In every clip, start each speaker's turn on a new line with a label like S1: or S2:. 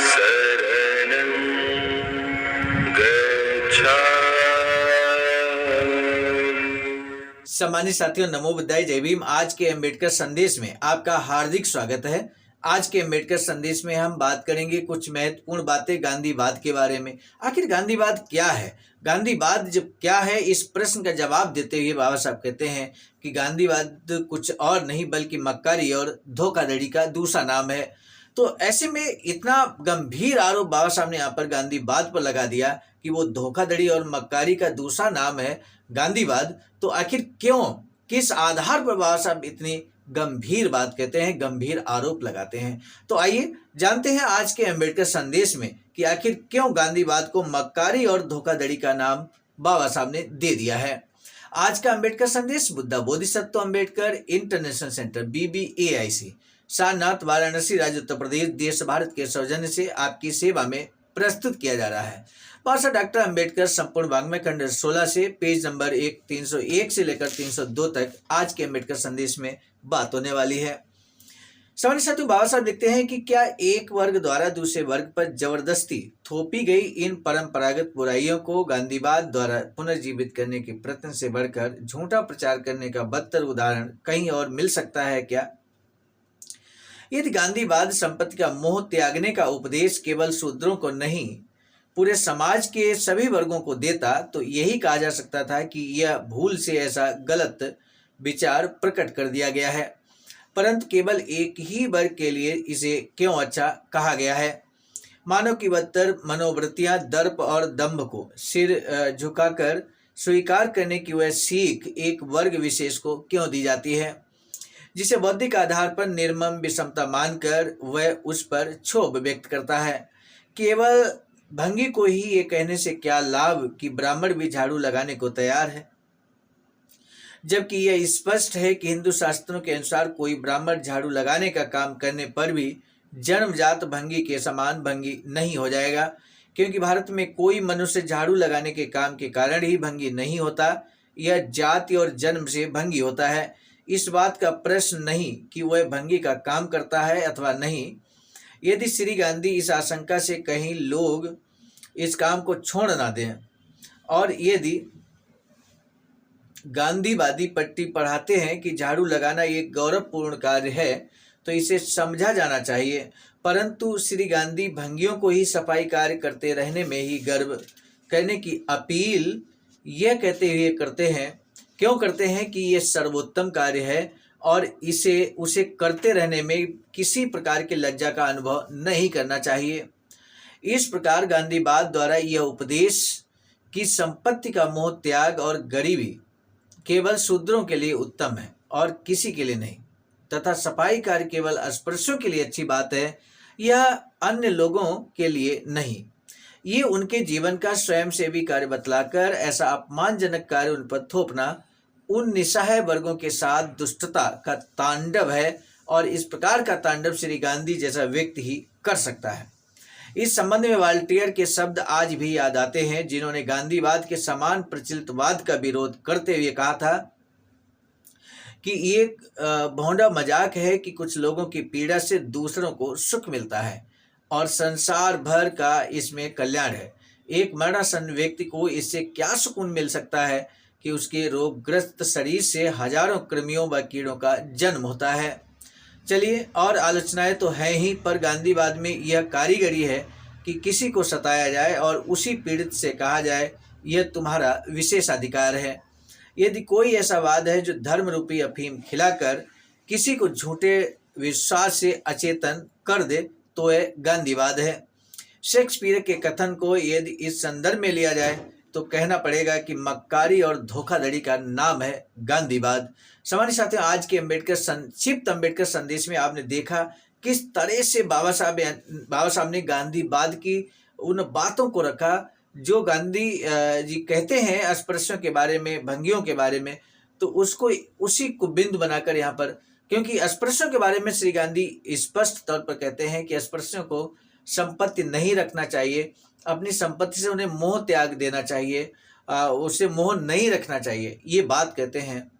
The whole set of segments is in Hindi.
S1: शरणं गच्छामि।
S2: सम्मानित साथियों, नमो बुद्धाय, जय भीम। आज के अम्बेडकर संदेश में आपका हार्दिक स्वागत है। आज के अम्बेडकर संदेश में हम बात करेंगे कुछ महत्वपूर्ण बातें गांधीवाद के बारे में। आखिर गांधीवाद क्या है? गांधीवाद जब क्या है, इस प्रश्न का जवाब देते हुए बाबा साहब कहते हैं कि गांधीवाद कुछ और नहीं बल्कि मक्कारी और धोखाधड़ी का दूसरा नाम है। तो ऐसे में इतना गंभीर आरोप बाबा साहब ने यहाँ पर गांधीवाद पर लगा दिया कि वो धोखाधड़ी और मक्कारी का दूसरा नाम है गांधीवाद। तो आखिर क्यों, किस आधार पर बाबा साहब इतनी गंभीर बात कहते हैं, गंभीर आरोप लगाते हैं? तो आइए जानते हैं आज के अम्बेडकर संदेश में कि आखिर क्यों गांधीवाद को मक्कारी और धोखाधड़ी का नाम बाबा साहब ने दे दिया है। आज का अम्बेडकर संदेश Buddha Bodhisattva Ambedkar international centre BBAIC Sarnath, Varanasi, राज्य उत्तर प्रदेश, देश भारत के सौजन्य से आपकी सेवा में प्रस्तुत किया जा रहा है। पार्षद डॉक्टर अम्बेडकर संपूर्ण वाङ्मय खंड 16 से पेज नंबर 301 से लेकर 302 तक आज के अम्बेडकर संदेश में बात होने वाली है। सम्मानित साथियों, बाबा साहब लिखते हैं कि क्या एक वर्ग द्वारा दूसरे वर्ग पर जबरदस्ती थोपी गई इन परंपरागत बुराइयों को गांधीवाद द्वारा पुनर्जीवित करने के प्रयत्न से बढ़कर झूठा प्रचार करने का बदतर उदाहरण कहीं और मिल सकता है क्या? यदि गांधीवाद संपत्ति का मोह त्यागने का उपदेश केवल शूद्रों को नहीं पूरे समाज के सभी वर्गों को देता तो यही कहा जा सकता था कि यह भूल से ऐसा गलत विचार प्रकट कर दिया गया है, परंतु केवल एक ही वर्ग के लिए इसे क्यों अच्छा कहा गया है? मानव की बदतर मनोवृत्तियां दर्प और दंभ को सिर झुकाकर स्वीकार करने की वह सीख एक वर्ग विशेष को क्यों दी जाती है, जिसे बौद्धिक आधार पर निर्मम विषमता मानकर वह उस पर क्षोभ व्यक्त करता है। केवल भंगी को ही ये कहने से क्या लाभ कि ब्राह्मण भी झाड़ू लगाने को तैयार है, जबकि यह स्पष्ट है कि हिंदू शास्त्रों के अनुसार कोई ब्राह्मण झाड़ू लगाने का काम करने पर भी जन्मजात भंगी के समान भंगी नहीं हो जाएगा, क्योंकि भारत में कोई मनुष्य झाड़ू लगाने के काम के कारण ही भंगी नहीं होता, यह जाति और जन्म से भंगी होता है। इस बात का प्रश्न नहीं कि वह भंगी का काम करता है अथवा नहीं। यदि श्री गांधी इस आशंका से कहीं लोग इस काम को छोड़ ना दें और यदि गांधीवादी पट्टी पढ़ाते हैं कि झाड़ू लगाना एक गौरवपूर्ण कार्य है तो इसे समझा जाना चाहिए, परंतु श्री गांधी भंगियों को ही सफाई कार्य करते रहने में ही गर्व करने की अपील यह कहते हुए करते हैं क्यों करते हैं कि यह सर्वोत्तम कार्य है और इसे उसे करते रहने में किसी प्रकार की लज्जा का अनुभव नहीं करना चाहिए। इस प्रकार गांधीवाद द्वारा यह उपदेश कि संपत्ति का मोह त्याग और गरीबी केवल शूद्रों के लिए उत्तम है और किसी के लिए नहीं, तथा सफाई कार्य केवल अस्पृश्यों के लिए अच्छी बात है, यह अन्य लोगों के लिए नहीं। ये उनके जीवन का स्वयंसेवी कार्य बतलाकर ऐसा अपमानजनक कार्य उन पर थोपना उन निस्सहाय वर्गों के साथ दुष्टता का तांडव है और इस प्रकार का तांडव श्री गांधी जैसा व्यक्ति ही कर सकता है। इस संबंध में वॉल्टियर के शब्द आज भी याद आते हैं, जिन्होंने गांधीवाद के समान प्रचलितवाद का विरोध करते हुए कहा था कि ये भोंडा मजाक है कि कुछ लोगों की पीड़ा से दूसरों को सुख मिलता है और संसार भर का इसमें कल्याण है। एक मरणासन्न व्यक्ति को इससे क्या सुकून मिल सकता है कि उसके रोगग्रस्त शरीर से हजारों कृमियों व कीड़ों का जन्म होता है। चलिए, और आलोचनाएं तो हैं ही, पर गांधीवाद में यह कारीगरी है कि किसी को सताया जाए और उसी पीड़ित से कहा जाए यह तुम्हारा विशेष अधिकार है। यदि कोई ऐसा वाद है जो धर्म रूपी अफीम खिलाकर किसी को झूठे विश्वास से अचेतन कर दे तो यह गांधीवाद है। शेक्सपियर के कथन को यदि इस संदर्भ में लिया जाए तो कहना पड़ेगा कि मक्कारी और धोखाधड़ी का नाम है गांधीवाद। सम्मानित साथियों, आज के संक्षिप्त अम्बेडकर संदेश में आपने देखा किस तरह से बाबा साहब ने गांधीवाद की उन बातों को रखा जो गांधी जी कहते हैं अस्पृश्यों के बारे में, भंगियों के बारे में, तो उसको उसी को बिंदु बनाकर यहाँ पर, क्योंकि अस्पृश्यों के बारे में श्री गांधी स्पष्ट तौर पर कहते हैं कि अस्पृश्यों को संपत्ति नहीं रखना चाहिए, अपनी संपत्ति से उन्हें मोह त्याग देना चाहिए, उसे मोह नहीं रखना चाहिए, ये बात कहते हैं।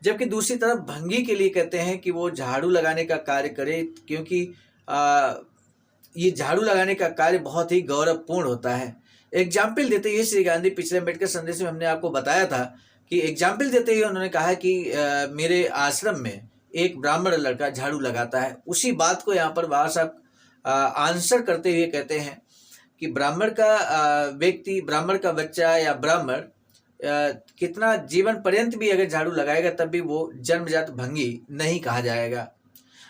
S2: जबकि दूसरी तरफ भंगी के लिए कहते हैं कि वो झाड़ू लगाने का कार्य करे, क्योंकि ये झाड़ू लगाने का कार्य बहुत ही गौरवपूर्ण होता है। एग्जाम्पल देते हुए श्री गांधी पिछले अम्बेडकर संदेश में हमने आपको बताया था कि एग्जाम्पल देते हुए उन्होंने कहा कि मेरे आश्रम में एक ब्राह्मण लड़का झाड़ू लगाता है। उसी बात को यहाँ पर बाबा साहब आंसर करते हुए कहते हैं कि ब्राह्मण का व्यक्ति, ब्राह्मण का बच्चा या ब्राह्मण कितना जीवन पर्यंत भी अगर झाड़ू लगाएगा तब भी वो जन्मजात भंगी नहीं कहा जाएगा,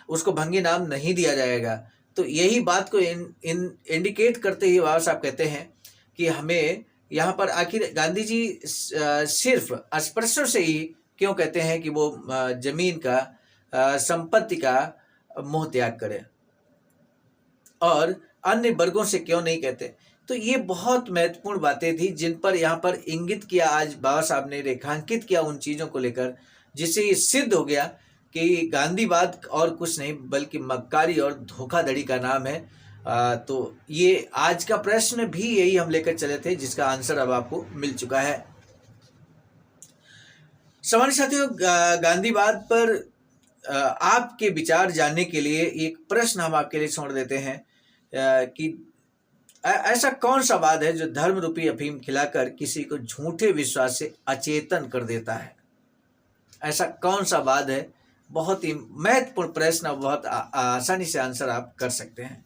S2: उसको भंगी नाम नहीं दिया जाएगा। तो यही बात को इंडिकेट करते ही बाबा साहब कहते हैं कि हमें यहाँ पर आखिर गांधी जी सिर्फ स्पर्शों से ही क्यों कहते हैं कि वो जमीन का, संपत्ति का मोह त्याग करें और अन्य वर्गों से क्यों नहीं कहते। तो ये बहुत महत्वपूर्ण बातें थी जिन पर यहाँ पर इंगित किया, आज बाबा साहब ने रेखांकित किया उन चीज़ों को लेकर, जिससे ये सिद्ध हो गया कि गांधीवाद और कुछ नहीं बल्कि मक्कारी और धोखाधड़ी का नाम है। तो ये आज का प्रश्न भी यही हम लेकर चले थे, जिसका आंसर अब आपको मिल चुका है। सामान्य साथियों, गांधीवाद पर आपके विचार जानने के लिए एक प्रश्न हम आपके लिए छोड़ देते हैं कि ऐसा कौन सा वाद है जो धर्म रूपी अफीम खिलाकर किसी को झूठे विश्वास से अचेतन कर देता है? ऐसा कौन सा वाद है? बहुत ही महत्वपूर्ण प्रश्न, बहुत आसानी से आंसर आप कर सकते हैं।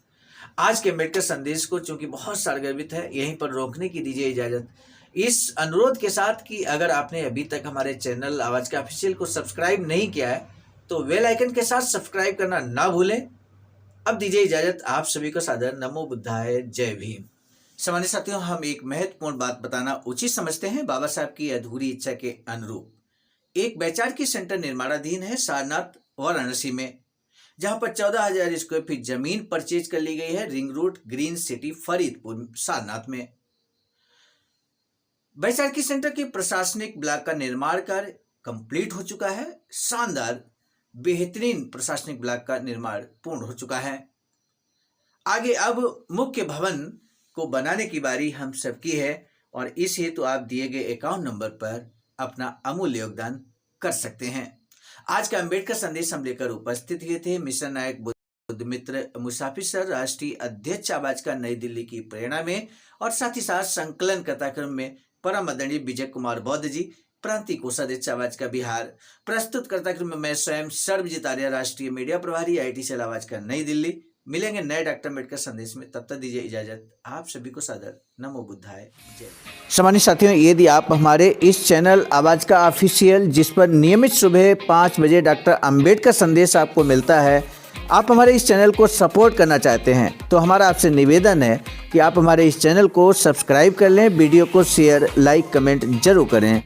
S2: आज के अम्बेडकर संदेश को चूंकि बहुत सारगर्भित है, यहीं पर रोकने की दीजिए इजाजत, इस अनुरोध के साथ कि अगर आपने अभी तक हमारे चैनल आवाज का ऑफिशियल को सब्सक्राइब नहीं किया है तो बेल आइकन के साथ सब्सक्राइब करना ना भूलें। अब दीजिए इजाजत, आप सभी को सादर नमो बुद्धाय, जय भीम। सामान्य साथियों, हम एक महत्वपूर्ण बात बताना उचित समझते हैं। बाबा साहब की अधूरी इच्छा के अनुरूप एक वैचारिकी सेंटर निर्माणाधीन है सारनाथ वाराणसी में, जहां पर 14,000 स्क्वायर फीट जमीन परचेज कर ली गई है ring road, green city, Faridpur, Sarnath में। वैचारिकी सेंटर के प्रशासनिक ब्लॉक का निर्माण कार्य कंप्लीट हो चुका है। शानदार बेहतरीन प्रशासनिक ब्लॉक का निर्माण पूर्ण हो चुका है। आगे अब मुख्य भवन को बनाने की बारी हम सबकी है और इस हेतु आप दिए गए अकाउंट नंबर पर अपना अमूल्य योगदान कर सकते हैं। आज का अम्बेडकर संदेश हम लेकर उपस्थित हुए थे मिशन नायक बुद्ध मित्र मुसाफिर सर, राष्ट्रीय अध्यक्ष आवाज का नई दिल्ली की प्रेरणा में, और साथ ही साथ संकलन कथाक्रम में परम आदरणीय विजय कुमार बौद्ध जी, प्रांतीय कोषाध्यक्ष आवाज का बिहार। प्रस्तुत करता में मैं स्वयं सर्वजित आर्य, राष्ट्रीय मीडिया प्रभारी, IT सेल आवाज का नई दिल्ली। मिलेंगे नए डॉक्टर अम्बेडकर संदेश में, तब तक दीजिए इजाजत। आप सभी को सादर नमो बुद्धाय, जय। सामान्य साथियों, यदि आप हमारे इस चैनल आवाज का ऑफिशियल, जिस पर नियमित सुबह 5 बजे डॉक्टर अम्बेडकर संदेश आपको मिलता है, आप हमारे इस चैनल को सपोर्ट करना चाहते हैं तो हमारा आपसे निवेदन है कि आप हमारे इस चैनल को सब्सक्राइब कर लें, वीडियो को शेयर, लाइक, कमेंट जरूर करें।